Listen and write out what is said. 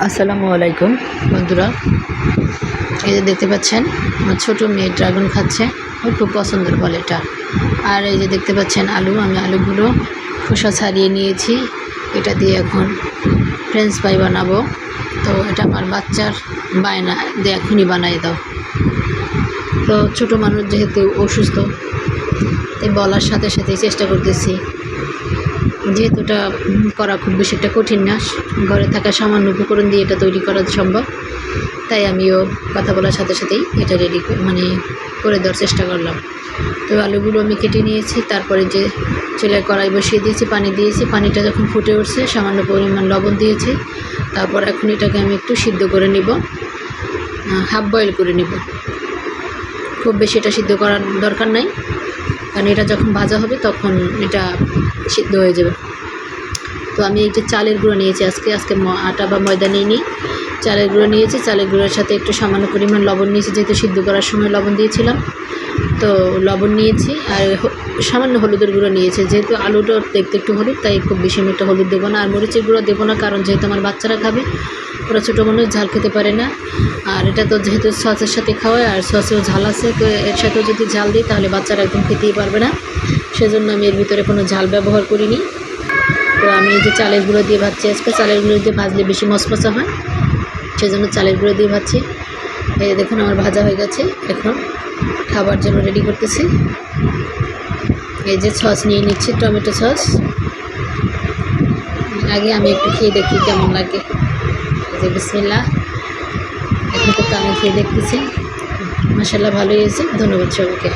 আসসালামু আলাইকুম বন্ধুরা, এই যে দেখতে পাচ্ছেন আমার ছোটো মেয়ে ড্রাগন খাচ্ছে। ওর খুব পছন্দের ফল এটা। আর এই যে দেখতে পাচ্ছেন আলু, আমি আলুগুলো খোসা ছাড়িয়ে নিয়েছি। এটা দিয়ে এখন ফ্রেঞ্চ ফ্রাই বানাবো। তো এটা আমার বাচ্চার বায়না দিয়ে এখনই বানাই দাও। তো ছোটো মানুষ যেহেতু অসুস্থ, তাই বলার সাথে সাথেই চেষ্টা করতেছি, যেহেতু এটা করা খুব বেশি একটা কঠিন না, ঘরে থাকা সামান্য উপকরণ দিয়ে এটা তৈরি করা সম্ভব। তাই আমিও কথা বলার সাথে সাথেই এটা রেডি করে দেওয়ার চেষ্টা করলাম। তো আলুগুলো আমি কেটে নিয়েছি, তারপরে যে চুলায় কড়াই বসিয়ে দিয়েছি, পানি দিয়েছি। পানিটা যখন ফুটে উঠছে সামান্য পরিমাণ লবণ দিয়েছি। তারপর এখন এটাকে আমি একটু সিদ্ধ করে নিব, হাফ বয়েল করে নিব। খুব বেশি এটা সিদ্ধ করার দরকার নাই, কারণ এটা যখন ভাজা হবে তখন এটা সিদ্ধ হয়ে যাবে। তো আমি একটু চালের গুঁড়ো নিয়েছি, আজকে আটা বা ময়দা নিইনি, চালের গুঁড়ো নিয়েছি। চালের গুঁড়োর সাথে একটু সামান্য পরিমাণ লবণ নিয়েছি, যেহেতু সিদ্ধ করার সময় লবণ দিয়েছিলাম। তো লবণ নিয়েছি আর সামান্য হলুদের গুঁড়ো নিয়েছি। যেহেতু আলুটা দেখতে একটু হলুদ, তাই খুব বেশি আমি একটা হলুদ দেবো না। আর মরিচের গুঁড়ো দেবো না, কারণ যেহেতু আমার বাচ্চারা খাবে, ওরা ছোটো মানুষ ঝাল খেতে পারে না। আর এটা তো যেহেতু সসের সাথে খাওয়ায়, আর সসেও ঝাল আছে, তো এর সাথেও যদি ঝাল দিই তাহলে বাচ্চারা একদম খেতেই পারবে না। সেজন্য আমি এর ভিতরে কোনো ঝাল ব্যবহার করিনি। তো আমি এই যে চালের গুঁড়ো দিয়ে ভাজছি, আজকে চালের গুঁড়ো দিয়ে ভাজলে বেশি মচমচা হয়, সেজন্য চালের গুঁড়ো দিয়ে ভাজছি। এই দেখুন আমার ভাজা হয়ে গেছে, এখন খাবার জন্য রেডি করতেছি। এই যে সস নিয়ে নিচ্ছি, টমেটো সস। আগে আমি একটু খেয়ে দেখি কেমন লাগে। এই যে বিসমিল্লাহ, এখন তো আমি খেয়ে দেখতেছি। মাশাআল্লাহ ভালোই হয়েছে। ধন্যবাদ সবাইকে।